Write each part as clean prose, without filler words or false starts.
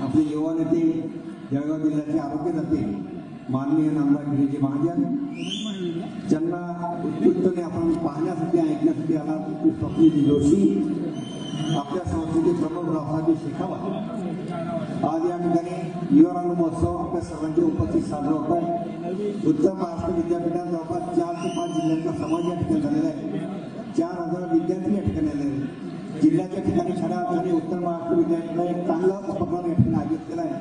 आपले युवा नेते जळगाव जिल्ह्याचे आरोग्य नेते माननीय नामदार गिरीजी महाजन ज्यांना उत्कृष्टपणे आपण पाहण्यासाठी ऐकण्यासाठी आला स्वप्नील जोशी आपल्या संस्कृती प्रमुख रावसाहेब शेखावत आज या ठिकाणी युवा रंग महोत्सव आपल्या सर्वांची उपस्थित साजरा होत आहे। उत्तर महाराष्ट्र विद्यापीठात जवळपास 4 ते 5 जिल्ह्यांचा समाज या ठिकाणी झालेला आहे। 4000 विद्यार्थी या ठिकाणी आलेले आहेत। जिल्ह्याच्या ठिकाणी खऱ्या अर्थाने उत्तर महाराष्ट्र विद्यापीठाला एक चांगला उपक्रम या ठिकाणी आयोजित केला आहे।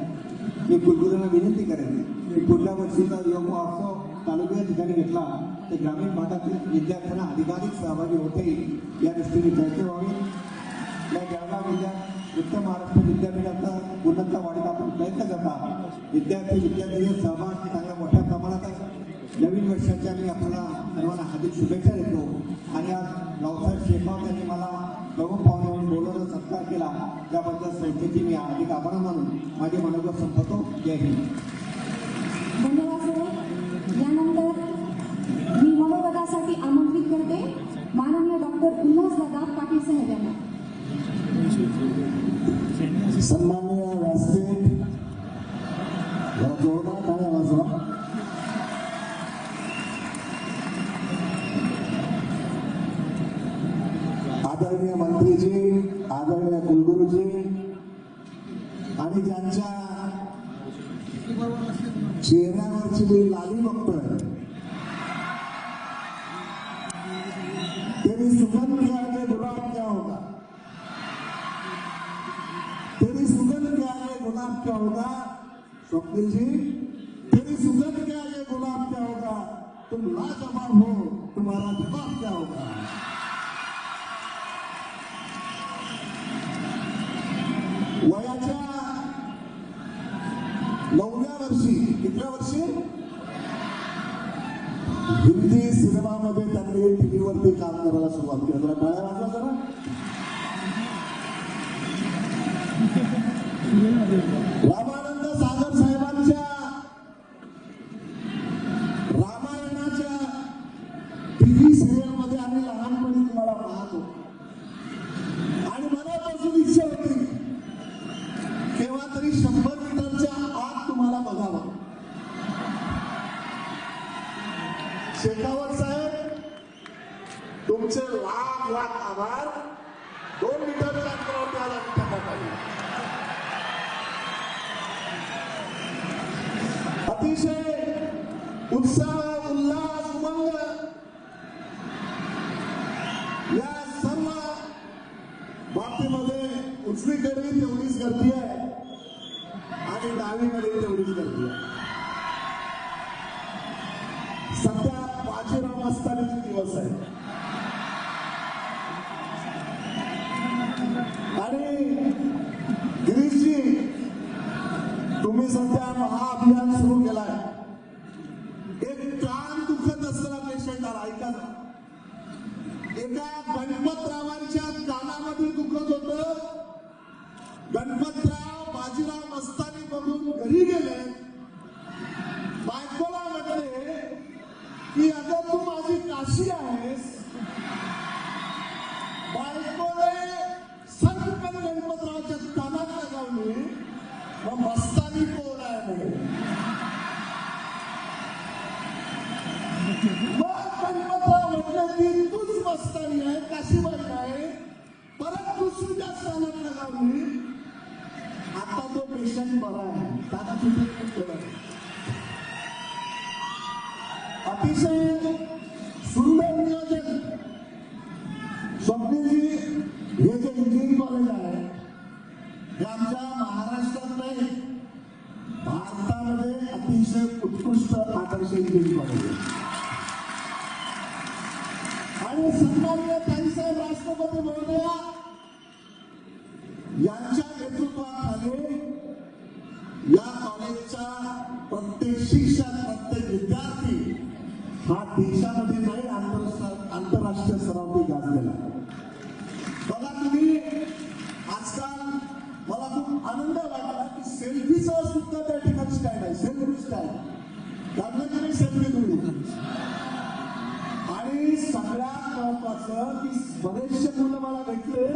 मी कुलगुरूंना विनंती करेन की पुढल्या वर्षीचा युवा महोत्सव तालुक्या ठिकाणी घेतला तर ग्रामीण भागातील विद्यार्थ्यांना अधिकाधिक सहभागी होते या दृष्टीने चर्चा व्हावी। या जळगाव जिल्ह्यात उत्तर महाराष्ट्र विद्यापीठाचा गुणवत्ता वाढीचा आपण प्रयत्न करता विद्यार्थी सहभाग चांगल्या मोठ्या प्रमाणात आहे। नवीन वर्षाच्या मी आपल्याला सर्वांना हार्दिक शुभेच्छा देतो आणि आज रावसाहेब शेखावत यांनी मला प्रमुख पाहुणे म्हणून बोलवून सत्कार केला त्याबद्दल संस्थेची मी हार्दिक आभार मानून माझे मनोगत संपवतो। जय हिंद। धन्यवाद सर। यानंतर मी मनोगतासाठी आमंत्रित करते माननीय डॉक्टर उल्हासदादा पाटील साहेब यांना। सन्माननीय व्यासपीठ जोरदार टाळ्या वाजवा। आदरणीय मंत्रीजी, आदरणीय कुलगुरुजी आणि ज्यांच्या चेहऱ्यावरची मी लाली बघतोय तेरी सुगंध के आगे गुलाब क्या होगा, तेरी सुगंध के आगे गुलाब क्या होगा। स्वप्निल जी, तेरी सुगंध के आगे गुलाब क्या होगा, तुम लाजवाब हो, तुम्हारा जवाब क्या होगा। वयाच्या 9व्या वर्षी, कितव्या वर्षी हिंदी सिनेमामध्ये त्यांनी टीव्हीवरती काम करायला सुरुवात केली। जरा टाळ्या वाजवा जरा। रामानंद सागर साहेबांच्या रामायणाच्या टीव्ही सिरियल मध्ये आम्ही लहानपणी तुम्हाला पाहतो आणि मनापासून इच्छा होती केव्हा तरी 100 मीटरच्या आत तुम्हाला बघावं। शेखावत साहेब, तुमचे लाख लाख आभार। 2 मीटरच्या अंतरावरती आज आम्ही टाकत आलो। अतिशय उत्साह, उल्हास, उमंग या सर्व बाबतीमध्ये उजवीकडे तेवढीच गर्दी आहे आणि डावीकडे तेवढीच गर्दी आहे। सध्या बाजीराव मस्तानीचे दिवस आहे आणि गिरीशजी, तुम्ही सध्या महाअभियान सुरू केलाय। एक कान दुखत असलेला पेशंट आला, ऐका ना, एका गणपतरावांच्या कानामध्ये दुखत होतं। गणपतराव बाजीराव मस्तानी बघून घरी गेले, बायकोला म्हटले की अगं तू माझी काशी आहेस। बायकोने संकट गणपतरावच्या कानात लगावली, मग मस्तानी कोण आहे म्हणे। मग गणपतराव म्हटलं की तूच मस्तानी आहे, काशीबाई आहे। परत दुसरीच्या कानात लगावली। आता तो पेशंट बरा आहे, त्यात कुठे अतिशय सुंदर नियोजन। स्वप्नीलजी, हे जे इंजिनिअरिंग कॉलेज आहे हे आमच्या महाराष्ट्रात नाही, भारतामध्ये अतिशय उत्कृष्ट आदर्श इंजिनिअरिंग कॉलेज आहे आणि सन्माननीय ताईसाहेब राष्ट्रपती महोदया यांच्या नेतृत्वाखाली या कॉलेजचा प्रत्येक शिक्षक, प्रत्येक विद्यार्थी हा देशामध्ये नाही आंतरराष्ट्रीय स्तरावरती गाजलेला। बघा तुम्ही, आजकाल मला खूप आनंद वाटला की सेल्फीचा सुद्धा त्या ठिकाणी स्टाईल आहे, सेल्फी स्टाईल। गांधींनी सेल्फी दिली आणि सगळ्यात महत्वाचं की बरेचसे मुलं मला भेटले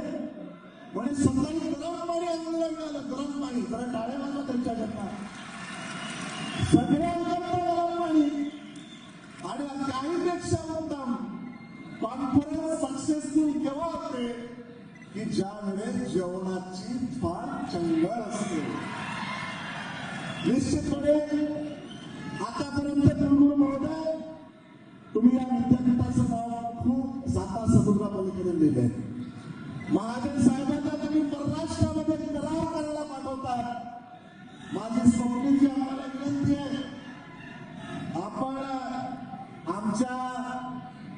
म्हणे सकाळी गरम पाणी आणलं, गरम पाणी पाणी, जरा टाळ्या वाजवा त्यांच्याकरता. सगळ्यांकरता गरम पाणी. आणि काहीपेक्षा उत्तम कॉन्फरन्स सक्सेसफुल केव्हा होते की ज्या वेळेस जेवणाची फार चंगळ असते. निश्चितपणे आतापर्यंत कुलगुरू महोदय तुम्ही या विद्यापीठाचं नाव खूप साता समुद्रापलीकडे लिहिलंय. महाजन साहेबांना तुम्ही परराष्ट्रामध्ये करार करायला पाठवतात. माझी स्वप्नीची आम्हाला विनंती आहे, आपण आमच्या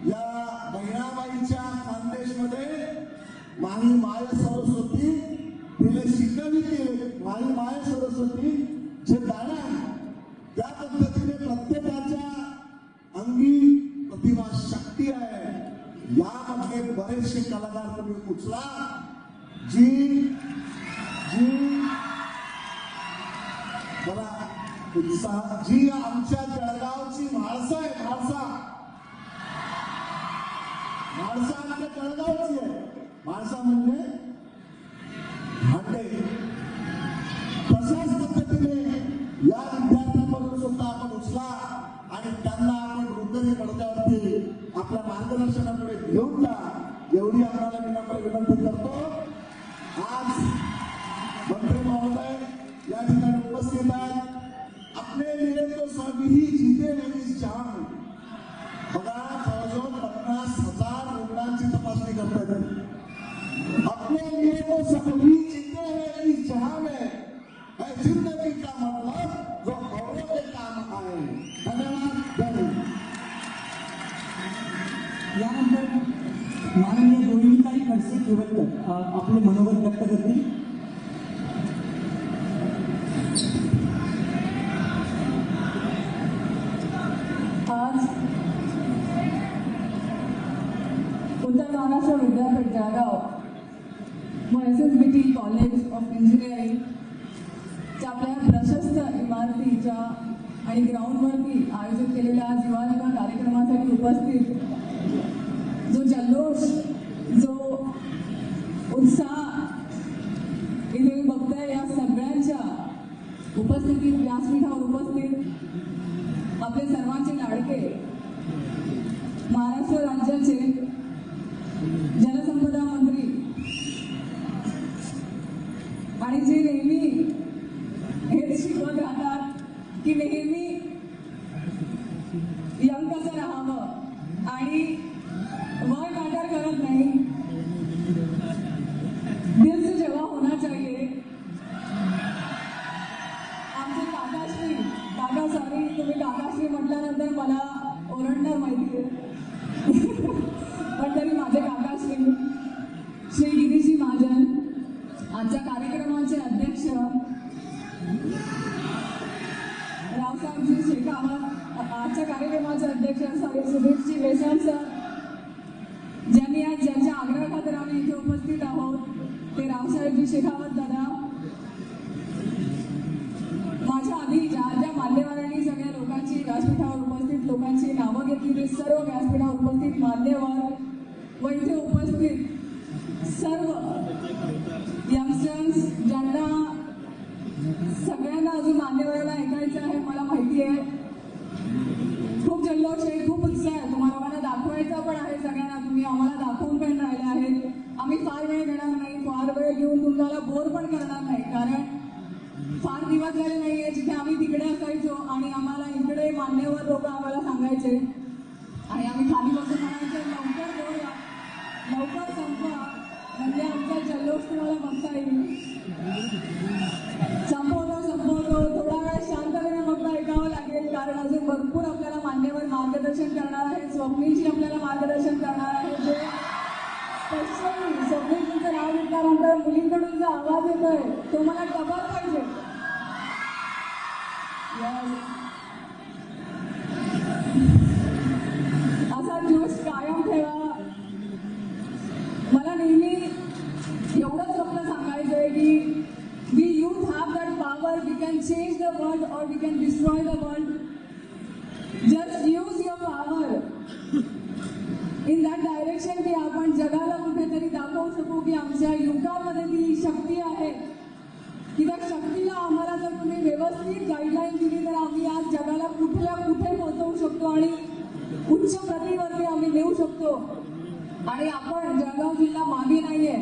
या बहिणाबाईच्या खानदेशमध्ये माही माय सरस्वती तिने शिकविते. माही माय सरस्वती जे गाणं आहे त्या पद्धतीने प्रत्येकाच्या अंगी प्रतिभा शक्ती आहे. यामध्ये बरेचसे कलाकार तुम्ही उचला जी बघा उत्साह, जी आमच्या जळगावची म्हाळसा आहे. म्हाळसा आमच्या जळगावची आहे. म्हाळसा म्हणजे भांडे. तशाच पद्धतीने या विद्यार्थ्यांमधून सुद्धा आपण उचला आणि त्यांना आपण रुंदरी पडद्यावरती आपल्या मार्गदर्शनाकडे घेऊन जा, एवढी आम्हाला मी विनंती करतो. आज मंत्री महोदय या ठिकाणी उपस्थित आहेत. अपने लिए तो सभी जीते हैं इस जहां में. बघा जवळजवळ 50,000 रुग्णांची तपासणी करतात. अपने लिए तो सभी जीते हैं इस जहां में है जिंदगी का मतलब जो औरों के काम आए. धन्यवाद. जय हिंद. यानंतर माननीय रोहिणीताई खडसे केवलकर आपले मनोगत व्यक्त करतील. आज उत्तर महाराष्ट्र विद्यापीठ जळगाव व SSBT कॉलेज ऑफ इंजिनिअरिंग च्या आपल्या प्रशस्त इमारतीच्या आणि ग्राउंडवरती आयोजित केलेल्या जीवानिका कार्यक्रमासाठी उपस्थित जो जल्लोष, जो उत्साह इथे मी बघताय, या सगळ्यांच्या उपस्थितीत, व्यासपीठावर उपस्थित आपले सर्वांचे लाडके महाराष्ट्र राज्याचे जलसंपदा मंत्री आणि जे नेहमी हेच शिकवत राहतात की नेहमी यंग कसं राहावं आणि वय मॅटर करत नाही, दिल से जेव्हा होना चाहिए. आमचे काकाश्री, काका सॉरी तुम्ही काकाश्री म्हटल्यानंतर मला ओरडणार माहिती आहे पण तरी माझे काकाश्री श्री गिरीशी महाजन, आजच्या कार्यक्रमाचे अध्यक्ष रावसाहेबजी शेखावत, आजच्या कार्यक्रमाचे अध्यक्ष सॉरी सुधीरजी बेसर सर, ज्यांनी आज ज्यांच्या आग्रहाखातर आम्ही इथे उपस्थित आहोत ते रावसाहेबजी शेखावत दादा. माझ्या आधी ज्या मान्यवरांनी सगळ्या लोकांची, व्यासपीठावर उपस्थित लोकांची नावं घेतली, ते सर्व व्यासपीठावर उपस्थित मान्यवर व इथे उपस्थित सर्व यंगस्टर्स, ज्यांना सगळ्यांना अजून मान्यवरांना ऐकायचं आहे. मला माहिती आहे खूप जल्लोष आहे, खूप उत्साह आहे, तुम्हाला मला दाखवायचा पण आहे सगळ्यांना. तुम्ही आम्हाला दाखवून पण राहिले आहेत. आम्ही फार वेळ घेणार नाही, फार वेळ घेऊन तुम्हाला बोर पण करणार नाही, कारण फार दिवस झाले नाहीये जिथे आम्ही तिकडे असायचो आणि आम्हाला इकडे मान्यवर लोक आम्हाला सांगायचे आणि आम्ही खाली बसून म्हणायचे लवकर बोलवा, लवकर संपवा, म्हणजे आमचा जल्लोष तुम्हाला बघता येईल. संपवतो थोडा वेळ शांततेने फक्त ऐकावं लागेल, कारण अजून भरपूर आपल्याला मान्यवर मार्गदर्शन करणार आहे. स्वप्नीजी आपल्याला मार्गदर्शन करणार आहे. जे स्पेशली स्वप्नीजींचं नाव घेतल्यानंतर मुलींकडून जो आवाज येतोय तो मला डबल पाहिजे. असा जोश कायम ठेवा. मला नेहमी एवढंच फक्त सांगायचंय की we youth have that power, we can change the world or we can destroy the world. Just use your power in that direction की आपण जगाला कुठेतरी दाखवू शकू की आमच्या युवकांमध्ये ती शक्ती आहे की त्या शक्तीला आम्हाला जर तुम्ही व्यवस्थित गाईडलाईन दिली तर आम्ही आज जगाला कुठल्या कुठे पोहोचवू शकतो आणि उच्च प्रतीवरती आम्ही नेऊ शकतो. आणि आपण जळगाव जिल्हा मागे नाहीये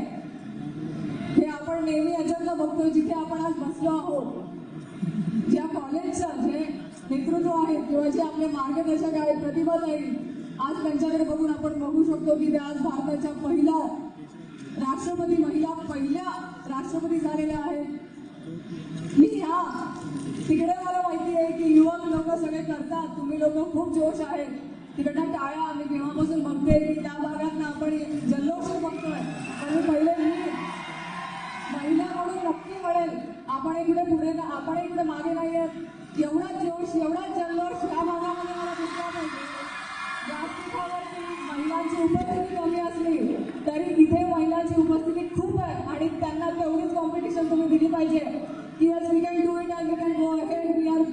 हे आपण नेहमी अजंता बघतोय. जिथे आपण आज बसलो आहोत, ज्या कॉलेजचं जे नेतृत्व आहे किंवा जे आपले मार्गदर्शक आहेत प्रतिभाताई, आज त्यांच्याकडे बघून आपण बघू शकतो की त्या आज भारताच्या पहिल्या राष्ट्रपती झालेल्या आहेत. मी ह्या तिकडे मला माहिती आहे की युवक लोक सगळे करतात, तुम्ही लोक खूप जोश आहे. तिकडनं टाळ्या आम्ही केव्हापासून बघते की त्या भागात आपण जल्लोष बघतोय. आणि पहिले मी महिला म्हणून नक्की म्हणेल आपण इकडे मागे नाहीये. एवढाच जोश, एवढाच जल्लोष या भागामध्ये मला दिसला पाहिजे. व्यासपीठावरती महिलांची उपस्थिती कमी असली तरी इथे महिलांची उपस्थिती खूप आहे आणि त्यांना तेवढीच कॉम्पिटिशन तुम्ही दिली पाहिजे की yes we can do it and we can go ahead.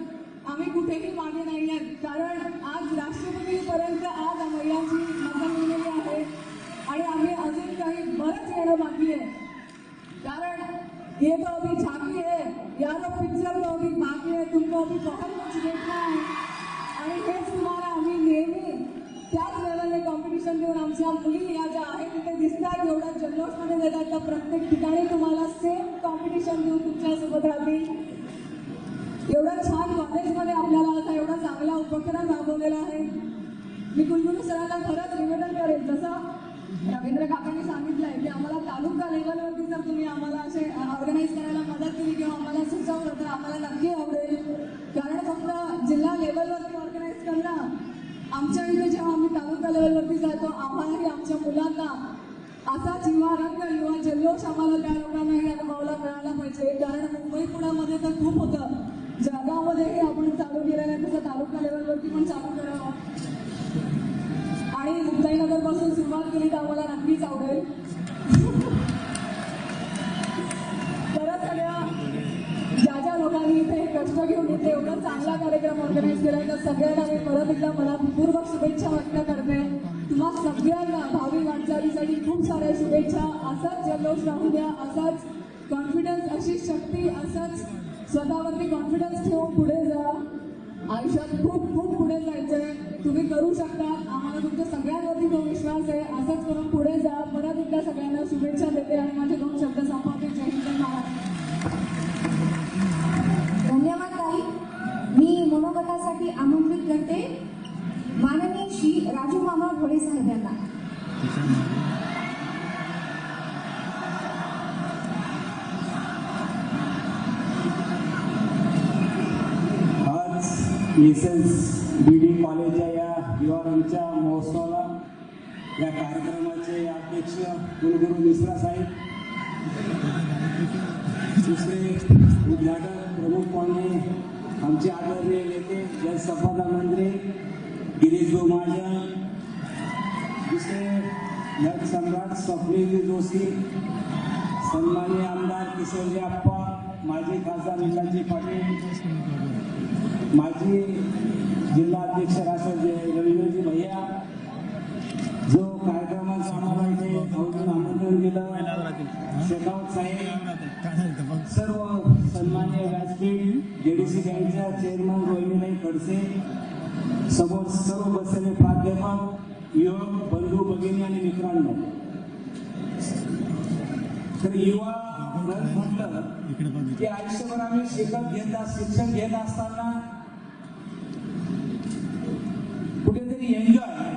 आम्ही कुठेही मागे नाही आहेत. कारण आज राष्ट्रपतीपर्यंत आज महिलांची मतं मिळलेली आहे आणि आम्ही अजून काही बरंच येणं बाकी आहे. कारण ये तो अभी झाकी है, यारो पिक्चर तो अभी बाकी है, तुमको अभी बहुत कुछ देखना है. आणि हेच तुम्हाला आम्ही नेहमी त्याच लेवलने कॉम्पिटिशन देऊन आमच्या मुली या ज्या आहेत तिथे दिसतात, एवढ्या जल्लोषमध्ये देतात, तर प्रत्येक ठिकाणी तुम्हाला सेम कॉम्पिटिशन देऊन तुमच्यासोबत राहतील. एवढं छान कॉलेजमध्ये आपल्याला आता एवढा चांगला उपक्रम राबवलेला आहे. मी कुलगुरू सरांना खरंच निवेदन करेन, जसं रवींद्र काकांनी सांगितलंय की आम्हाला तालुका लेवलवरती जर तुम्ही आम्हाला असे ऑर्गनाईज करायला मदत केली किंवा आम्हाला सुचवलं तर आम्हाला नक्की आवडेल. कारण फक्त जिल्हा लेवलवरती ऑर्गनाईज करणं, आमच्या इथे जेव्हा आम्ही तालुका लेवलवरती जातो आम्हालाही आमच्या मुलांना असा जीवारंग युवा जल्लोष आम्हाला त्या लोकांनाही अनुभवायला मिळाला पाहिजे. कारण मुंबई पुण्यामध्ये तर खूप होतं, जळगावमध्येही आपण चालू केलेलं आहे, तसं तालुका लेवलवरती पण चालू करावं. आणि मुक्ताईनगर पासून सुरुवात केली तर आम्हाला नक्कीच आवडेल. परत सगळ्या ज्या लोकांनी इथे कष्ट घेऊन इथे एवढा चांगला कार्यक्रम ऑर्गनाईज केला तर सगळ्यांना मी परत एकदा मनापूर्वक शुभेच्छा व्यक्त करते. तुम्हा सगळ्यांना भावी वाटचालीसाठी खूप साऱ्या शुभेच्छा. असाच जल्लोष राहू द्या, असाच कॉन्फिडन्स, अशी शक्ती, असंच स्वतःवरती कॉन्फिडन्स ठेवून पुढे जा. आयुष्यात खूप खूप पुढे जायचंय, तुम्ही करू शकता. आम्हाला तुमच्या सगळ्यांवरती तो विश्वास आहे. असंच करून पुढे जा. परत एकदा सगळ्यांना शुभेच्छा देते आणि माझे 2 शब्द संपवते. जय हिंद, जय महाराष्ट्र. धन्यवाद ताई. मी मनोगटासाठी आमंत्रित करते माननीय श्री राजू मामा घोडे साहेब यांना. BD कॉलेजच्या या युवारांच्या महोत्सवाला या कार्यक्रमाचे अध्यक्ष कुलगुरू मिश्रा साहेब, दुसरे उद्घाटक प्रमुख पाहुणे आमचे आदरणीय नेते जलसंपदा मंत्री गिरीश महाजन, दुसरे नट सम्राट स्वप्नील जोशी, सन्माननीय आमदार किशोरजी आप्पा, माजी खासदार विलासजी पाटील, माजी जिल्हा अध्यक्ष राष्ट्रवादी रवींद्रजी भैया, जो कार्यक्रमाचं आम्हाला इथे आमंत्रण दिलं, शेखावत साहेब, सर्व सन्माननीय व्यासपीठ, जेडीसी बँकच्या चेअरमन रोहिणीताई खडसे, समोर सर्व बसलेले प्राध्यापक, युवक बंधू भगिनी आणि मित्रांनो. तर युवा म्हटलं की आयुष्यभर आम्ही शिक्षण घेत असताना कुठेतरी एन्जॉय,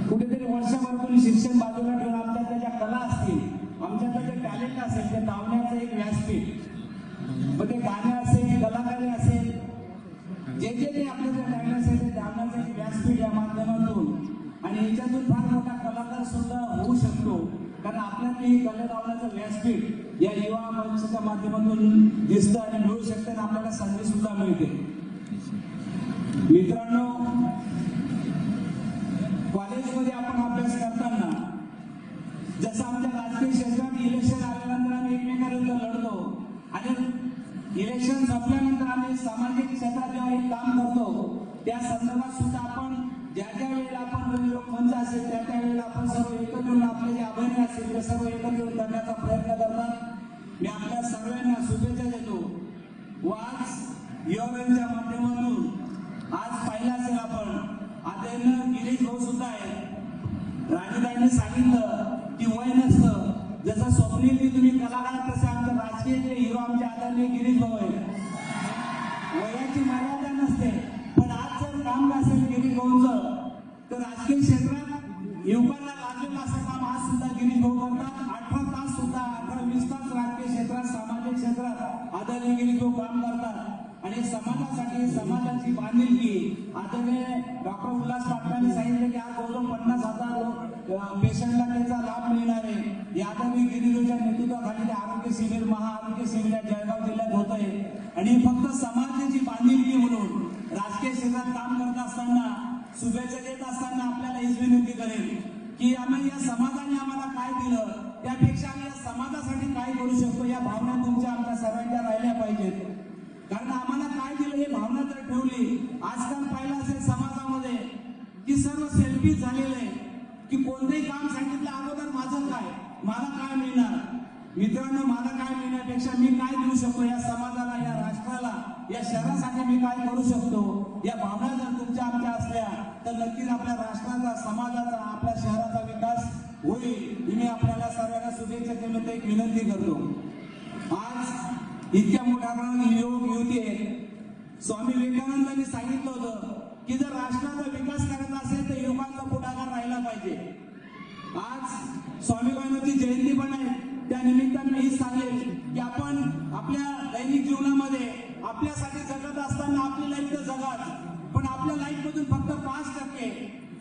कुठेतरी वर्षभरातून शिक्षण बाजूला ठेवून आमच्यातल्या ज्या कला असतील, आमच्यातलं जे टॅलेंट असेल ते लावण्याचं एक व्यासपीठ, मग ते गाणं असेल, कलाकारी असेल, जे आपलं जे टॅलेंट असेल ते लावण्याचं एक व्यासपीठ या माध्यमातून. आणि याच्यातून फार मोठा कलाकार सुद्धा होऊ शकतो, कारण आपल्याला ही कला लावण्याचं व्यासपीठ या युवा मंचाच्या माध्यमातून दिसतं आणि मिळू शकतं आणि आपल्याला संधी सुद्धा मिळते. मित्रांनो, कॉलेजमध्ये आपण अभ्यास करताना जसं आमच्या राजकीय क्षेत्रात इलेक्शन आल्यानंतर आम्ही एकमेकांविरुद्ध लढतो आणि इलेक्शन संपल्यानंतर आम्ही सामाजिक क्षेत्रात जेव्हा एक काम करतो त्या संदर्भात सुद्धा आपण ज्या वेळेला आपण लोकमंच असेल त्या वेळेला आपण सर्व एकत्र येऊन आपले जे आभारी असतील ते सर्व एकत्र येऊन करण्याचा प्रयत्न करतात. मी आपल्या सर्वांना शुभेच्छा युवकांच्या माध्यमातून आज पाहिलं असेल आपण आदरणीय गिरीश भाऊ सुद्धा आहे। राजूताईंनी सांगितलं की वय नसतं, जसं स्वप्नीलजी तुम्ही कलाकार तसे आमचे राजकीय हिरो आमचे आदरणीय गिरीश भाऊ आहे। वयाची मर्यादा नसते, पण आज जर काम असेल गिरीश भाऊंचं तर राजकीय क्षेत्रात युवकांना लागलेलं असं काम आज सुद्धा गिरीश भाऊ करतात। 18 तास सुद्धा 18-20 तास राजकीय क्षेत्रात सामाजिक क्षेत्रात आदरणीय गिरीश भाऊ काम करतात आणि समाजासाठी समाजाची बांधिलकी आदरणीय डॉक्टर उल्हास पाटलांनी सांगितलं की आज जवळजवळ 50,000 पेशंटला त्याचा लाभ मिळणार आहे। या आदरणीय गिरीशच्या नेतृत्वाखाली आरोग्य शिबिर महाआरोग्य शिबिर या जळगाव जिल्ह्यात होत आहे आणि फक्त समाजाची बांधिलकी म्हणून राजकीय क्षेत्रात काम करत असताना शुभेच्छा देत असताना आपल्याला हीच विनंती करेल की आम्ही या समाजाने आम्हाला काय दिलं त्यापेक्षा आम्ही या समाजासाठी काय करू शकतो या भावना तुमच्या आमच्या सर्वांच्या राहिल्या पाहिजेत। कारण आम्हाला काय दिलं हे भावना जर ठेवली, आजकाल पाहिलं असेल समाजामध्ये की सर्व सेल्फीज झालेले आहे की कोणतेही काम सांगितलं अगोदर माझं काय, मला काय मिळणार। मित्रांनो, मला काय मिळण्यापेक्षा मी काय देऊ शकतो या समाजाला, या राष्ट्राला, या शहरासाठी मी काय करू शकतो, या भावना जर तुमच्या आमच्या असल्या तर नक्कीच आपल्या राष्ट्राचा, समाजाचा, आपल्या शहराचा विकास होईल। मी आपल्याला सर्वांना शुभेच्छा निमित्त एक विनंती करतो। आज इतक्या मोठ्या युवक युवती आहेत। स्वामी विवेकानंदांनी सांगितलं होतं की जर राष्ट्राचा विकास करायचा असेल तर युवकांचा पुढाकार राहिला पाहिजे। आज स्वामी विवेकानंदांची जयंती पण आहे, त्या निमित्ताने मी हेच सांगेल की आपण आपल्या दैनिक जीवनामध्ये आपल्यासाठी जगत असताना आपली लाईफ तर जगाच, पण आपल्या लाईफ मधून फक्त 5%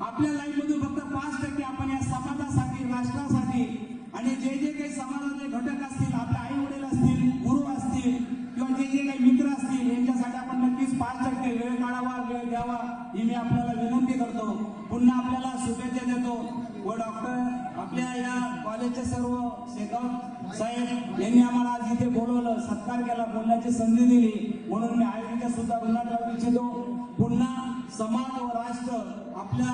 आपल्या लाईफ मधून फक्त 5% आपण या समाजासाठी, राष्ट्रासाठी आणि जे जे काही समाजाचे घटक असतील, आपले आई वडील असतील, गुरु असतील किंवा जे जे काही मित्र असतील यांच्यासाठी आपण नक्कीच 5% वेळ काढावा, वेळ द्यावा ही मी आपल्याला विनंती करतो। पुन्हा आपल्याला शुभेच्छा देतो व डॉक्टर आपल्या या कॉलेजचे सर्व शेगाव साहेब यांनी आम्हाला आज इथे बोलवलं, सत्कार केला, बोलण्याची संधी दिली म्हणून मी आयोजकांच्या सुद्धा ऋणात राहू इच्छितो। पुन्हा समाज व राष्ट्र आपल्या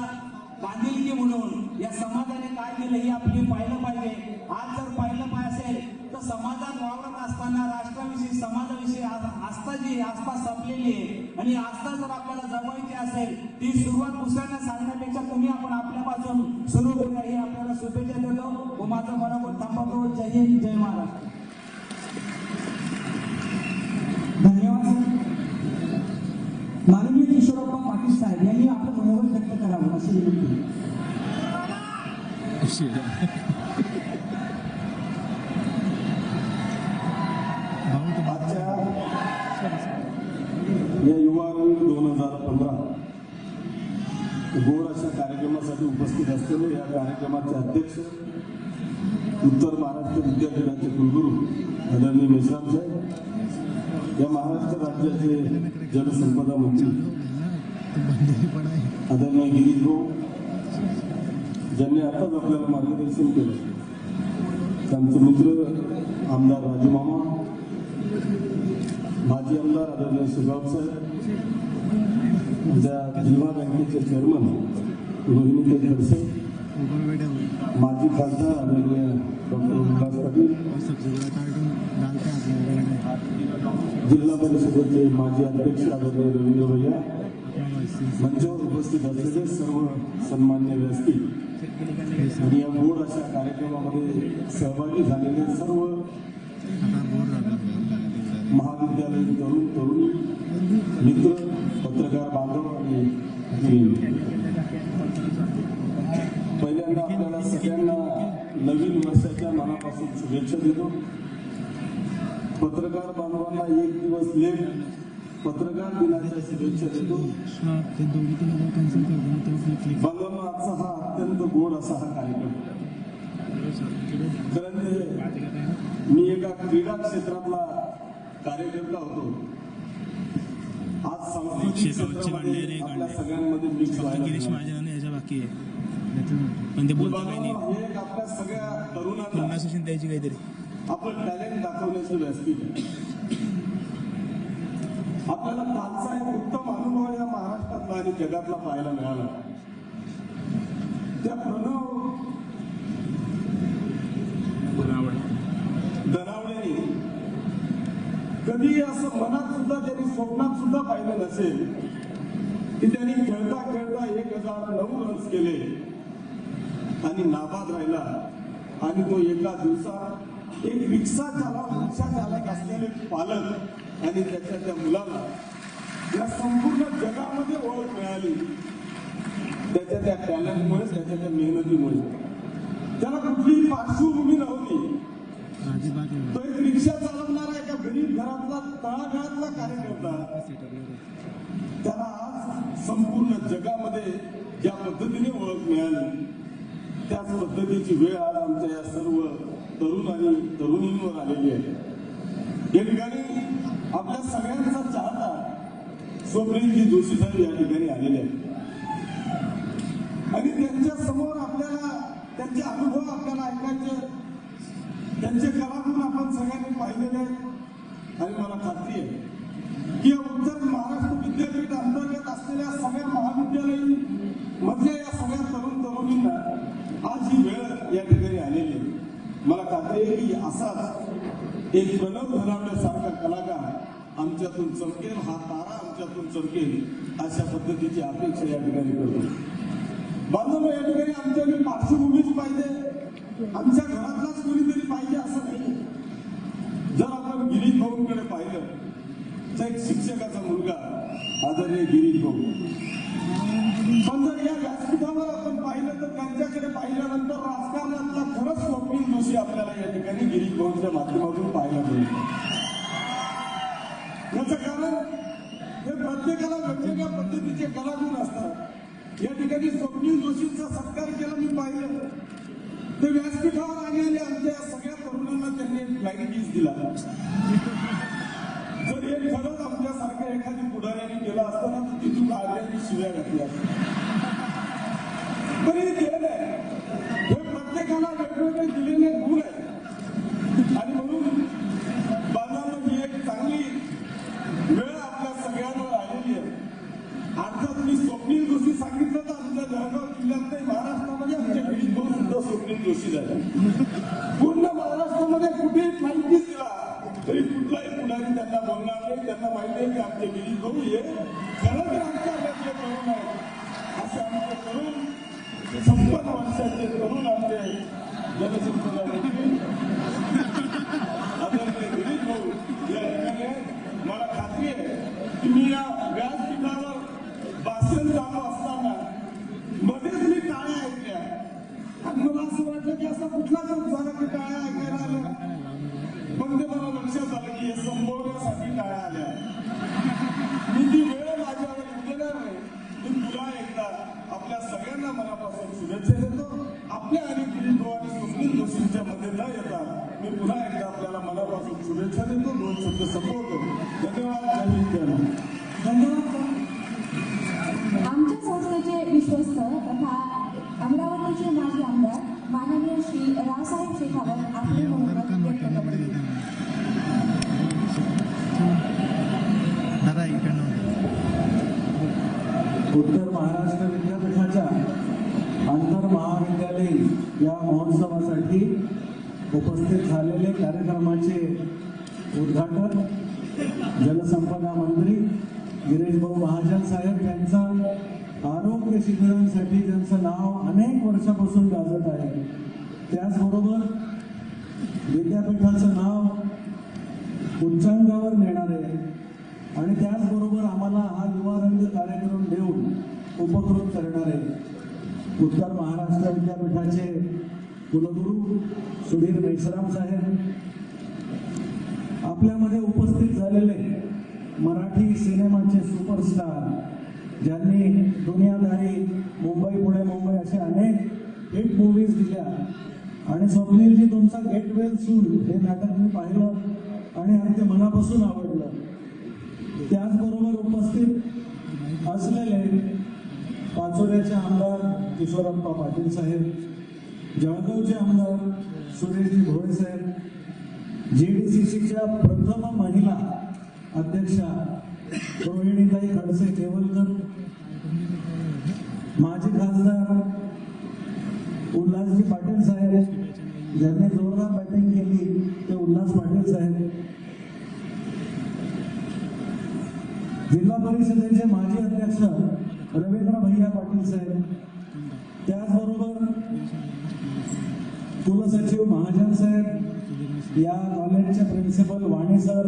बांधिलकी म्हणून या समाजाने काय केलं हे आपली पाहिलं पाहिजे। आज जर पाहिलं पाहिजे असेल तर समाजात वावरत असताना राष्ट्राविषयी, समाजाविषयी आस्था जी आस्था संपलेली आहे आणि आस्था जर आपल्याला जगवायची असेल ती सुरुवात दुसऱ्यांना सांगण्यापेक्षा तुम्ही आपण आपल्यापासून सुरू करूया ही आपल्याला शुभेच्छा देतो व माझं मनोगत थांबवतो। जय हिंद, जय महाराष्ट्र। धन्यवाद सर। माननीय किशोरप्पा पाटील साहेब यांनी आपलं मनोगत व्यक्त करावं अशी विनंती। आजच्या या युवा 2015 गोड अशा कार्यक्रमासाठी उपस्थित असलेले या कार्यक्रमाचे अध्यक्ष उत्तर महाराष्ट्र विद्यापीठाचे कुलगुरू आदरणीय मेश्राम साहेब, या महाराष्ट्र राज्याचे जलसंपदा मंत्री आदरणीय गिरीश भाऊ ज्यांनी आताच आपल्याला मार्गदर्शन केलं, त्यांचे मित्र आमदार राजू मामा, माजी आमदार आदरणीय शेगाव साहेब, ज्या जिल्हा बँकेचे चेअरमन रोहिणी खडसे, माजी खासदार आदरणीय डॉक्टर उल्हास पाटील, जिल्हा परिषदेचे माजी अध्यक्ष आदरणीय रवींद्र भैया, मंचावर उपस्थित असलेले सर्व सन्मान्य व्यासपीठ आणि या गोड अशा कार्यक्रमामध्ये सहभागी झालेले सर्व महाविद्यालयीन तरुण तरुणी मित्र, पत्रकार बांधव आणि पहिल्यांदा आपल्याला सगळ्यांना नवीन वर्षाच्या मनापासून शुभेच्छा देतो। पत्रकार बांधवांना एक दिवस लेट पत्रकार दिनाच्या शुभेच्छा देतो। बघा आजचा हा अत्यंत गोड असा हा कार्यक्रम, कारण मी एका क्रीडा क्षेत्रातला कार्यकर्ता होतो। आज सांस्कृतिक क्षेत्रामध्ये आपल्या सगळ्यांमध्ये मिक्स व्हायला बाकी आहे पण ते बोलता काही नाही। हे एक आपल्या सगळ्या तरुणांना सेशन द्यायची काहीतरी आपलं टॅलेंट दाखवण्याचं व्यासपीठ आहे। आपल्याला कालचा एक उत्तम अनुभव या महाराष्ट्रातला आणि जगातला पाहायला मिळाला। त्या दनावड्यांनी कधी असं मनात सुद्धा त्यांनी स्वप्नात सुद्धा पाहिलं नसेल की त्यांनी खेळता खेळता 1009 रन्स केले आणि नाबाद राहिला आणि तो एका दिवसात एक रिक्षा चालक असलेले पालक आणि त्याच्या त्या मुलाला या संपूर्ण जगामध्ये ओळख मिळाली त्याच्या त्या टॅलेंटमुळे, त्याच्या त्या मेहनतीमुळे. त्याला कुठलीही पार्श्वभूमी नव्हती. तो एक रिक्षा चालवणारा एका गरीब घरातला तळागाळातला कार्यकर्ता, त्याला आज संपूर्ण जगामध्ये ज्या पद्धतीने ओळख मिळाली त्याच पद्धतीची वेळ आज आमच्या या सर्व तरुण आणि तरुणींवर आलेली आहे. या ठिकाणी आपल्या सगळ्यांचा चाहता स्वप्नीलजी जोशी साहेब या ठिकाणी आलेले आहेत आणि त्यांच्या समोर आपल्याला त्यांचे अनुभव आपल्याला ऐकायचे, त्यांचे कलागुण आपण सगळ्यांनी पाहिलेले आहेत आणि मला खात्री आहे की उत्तर महाराष्ट्र विद्यापीठ अंतर्गत असलेल्या सगळ्या महाविद्यालयीन मधल्या या सगळ्या तरुण तरुणींना आज ही वेळ या ठिकाणी आलेली आहे. मला खात्री आहे की असाच एक प्रणव धनावड्यासारखा कलाकार आमच्यातून चमकेल, हा तारा आमच्यातून चमकेल अशा पद्धतीची अपेक्षा या ठिकाणी करतो. बांधव या ठिकाणी आमच्याकडे पार्श्वभूमीच पाहिजे, आमच्या घरातलाच कोणीतरी पाहिजे असं नाही. जर आपण गिरीश भाऊंकडे पाहिलं तर एक शिक्षकाचा मुलगा आदरणीय गिरीश भाऊ, पण जर या व्यासपीठावर आपण पाहिलं तर त्यांच्याकडे पाहिल्यानंतर राजकारणातला खरंच स्वप्नील जोशी आपल्याला या ठिकाणी गिरीश भाऊंच्या माध्यमातून पाहायला मिळेल. याचं कारण हे प्रत्येकाला वेगवेगळ्या पद्धतीचे कलागुण असतात. या ठिकाणी स्वप्नील जोशींचा सत्कार केला मी पाहिलं, ते व्यासपीठावर आलेले आमच्या सगळ्या तरुणांना त्यांनी एक फ्लाइंग किस दिला. जर हे खरंच आमच्यासारख्या एखादी पुढाऱ्याने केलं असतं ना तर तिथून आल्याने शिव्या घातल्या तरी दिलेलं आहे. हे प्रत्येकाला वेगवेगळे दिलेले गुण आहेत आणि म्हणून बाजारात ही एक चांगली वेळ आपल्या सगळ्यांवर आलेली आहे. अर्थात मी स्वप्नील जोशी सांगितलं तर आमच्या जळगाव जिल्ह्यात नाही, महाराष्ट्रामध्ये आमच्या गिरीश भाऊ सुद्धा स्वप्नील जोशी झाले. पूर्ण महाराष्ट्रामध्ये कुठेही फ्लाइंग किस दिला तरी कुठलाही पुढारी त्यांना बोलणार नाही. त्यांना माहिती आहे की आमचे गिरीश भाऊ हे खरंच आमच्या राज्यातले तरुण आहेत. असे आमचे तरुण 56 वर्षाचे तरुण आमचे जनसंपदा मंत्री आदरणीय गिरीश भाऊ या ठिकाणी आहेत. मला खात्री आहे की मी या व्यासपीठावर भाषण चालू असताना मध्येच मी टाळ्या ऐकल्या आणि मला असं वाटलं की असा कुठला जर झाला की टाळ्या ऐकायला आल्या, पण ते मला लक्षात आलं की हे संपवण्यासाठी टाळ्या आल्या. मी ती वेळ माझ्यावर उद्याणार नाही. मी पुन्हा एकदा आपल्या सगळ्यांना मनापासून शुभेच्छा देतो. आपल्या आणि गिरीश भाऊ आणि स्वप्नील जोशींच्या मध्ये न येता मी पुन्हा एकदा आपल्याला मनापासून शुभेच्छा देतो. 2 शब्द संपवतो. धन्यवाद. जय हिंद, जय महाराष्ट्र. धन्यवाद. आमच्या संस्थेचे विश्वस्त तथा अमरावतीचे माजी आमदार माननीय श्री रावसाहेब शेखावत आपले मनोगत व्यक्त करतील. उत्तर महाराष्ट्र विद्यापीठाच्या आंतर महाविद्यालयीन या महोत्सवासाठी उपस्थित झालेले कार्यक्रमाचे उद्घाटन जलसंपदा मंत्री गिरीश भाऊ महाजन साहेब यांचा आरोग्य शिबिरांसाठी ज्यांचं नाव अनेक वर्षापासून गाजत आहे, त्याचबरोबर विद्यापीठाचं नाव उच्चांगावर नेणारे आणि त्याचबरोबर आम्हाला हा युवा रंग कार्यक्रम देऊन उपकृत करणारे उत्तर महाराष्ट्र विद्यापीठाचे कुलगुरू सुधीर मेश्राम साहेब, आपल्यामध्ये उपस्थित झालेले मराठी सिनेमाचे सुपरस्टार ज्यांनी दुनियादारी, मुंबई पुणे मुंबई असे अनेक हिट मूव्हीज दिल्या आणि स्वप्नीलजी तुमचा गेट वेल सून हे नाटक मी पाहिलं आणि अगदी मनापासून आवडलं. त्याचबरोबर उपस्थित असलेले पाचोऱ्याचे आमदार किशोरप्पा पाटील साहेब, जळगावचे आमदार सुरेशजी भोळे साहेब, JDCCच्या प्रथम महिला अध्यक्षा रोहिणीताई खडसे केवलकर, माजी खासदार उल्हासजी पाटील साहेब ज्यांनी जोरदार बॅटिंग केली ते उल्हास पाटील साहेब, जिल्हा परिषदेचे माजी अध्यक्ष रवींद्र भैया पाटील साहेब, त्याचबरोबर कुलसचिव महाजन साहेब, या कॉलेजचे principal Wani sir,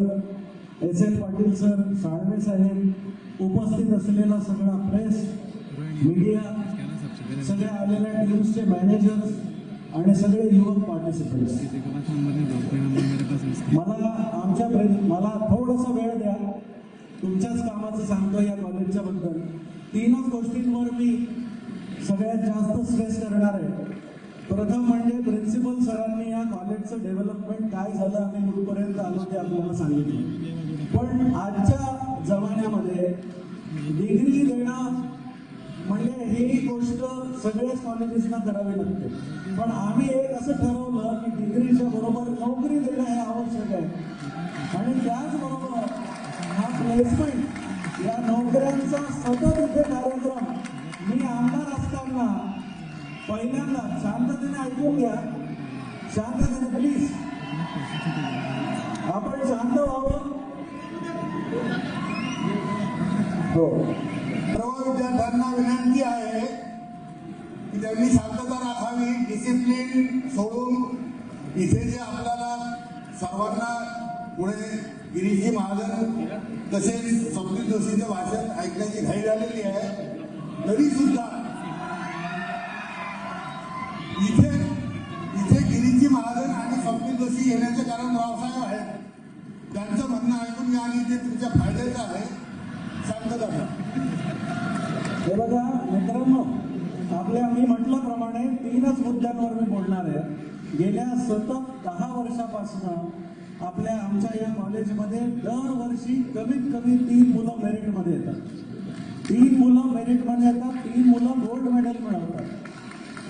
S L. Patil sir, Salve साहेब, उपस्थित असलेला सगळा प्रेस, मीडिया, सगळ्या आलेल्या टीम्सचे मॅनेजर्स आणि सगळे युवक पार्टिसिपंट्स, मला थोडासा वेळ द्या. तुमच्याच कामाचं सांगतो या कॉलेजच्या बद्दल. 3च गोष्टींवर मी सगळ्यात जास्त स्ट्रेस करणार आहे. प्रथम म्हणजे प्रिन्सिपल सरांनी या कॉलेजचं डेव्हलपमेंट काय झालं आणि कुठपर्यंत आलो ते आपल्याला सांगितलं. पण आजच्या जमान्यामध्ये डिग्री देणं म्हणजे ही गोष्ट सगळ्याच कॉलेजेसना करावी लागते. पण आम्ही एक असं ठरवलं की डिग्रीच्या बरोबर नोकरी देणं हे आवश्यक आहे आणि त्याचबरोबर हा प्लेसमेंट, या नोकऱ्यांचा सतत इथे कार्यक्रम. मी आमदार असताना पहिल्यांदा, शांततेने ऐकून घ्या, शांततेने प्लीज, आपण शांत व्हावं. हो, सर्व विद्यार्थ्यांना विनंती आहे की त्यांनी शांतता राखावी, डिसिप्लिन सोडून. इथे जे आपल्याला सर्वांना पुढे गिरीशजी महाजन तसेच स्वप्नील जोशीचे भाषण ऐकण्याची घाई झालेली आहे, तरी सुद्धा इथे गिरीशजी महाजन आणि स्वप्नील जोशी येण्याचे कारण रावसाहेब आहेत. त्यांचं म्हणणं ऐकून घ्या आणि ते तुमच्या फायद्याचं आहे. शांतता. हे बघा मित्रांनो, मी म्हटल्याप्रमाणे 3च मुद्द्यांवर मी बोलणार आहे. गेल्या सतत 10 वर्षापासून आमच्या या कॉलेजमध्ये दरवर्षी कमीत कमी 3 मुलं मेरिटमध्ये येतात. 3 मुलं मेरिटमध्ये येतात, 3 मुलं गोल्ड मेडल मिळवतात.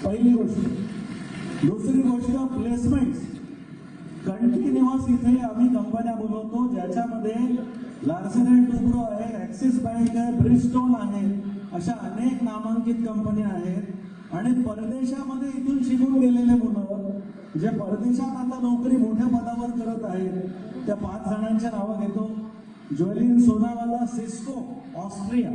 पहिली गोष्ट. दुसरी गोष्ट, प्लेसमेंट. कंटिन्युअस इथे आम्ही कंपन्या बोलवतो ज्याच्यामध्ये लार्सन अँड टुब्रो आहे, ॲक्सिस बँक आहे, ब्रिजस्टोन आहे, अशा अनेक नामांकित कंपन्या आहेत. आणि परदेशामध्ये इथून शिकून गेलेले मुलं जे परदेशात आता नोकरी मोठ्या पदावर करत आहेत, त्या 5 जणांच्या नावं घेतो. ज्वेलिन सोनावाला, सिस्को ऑस्ट्रिया,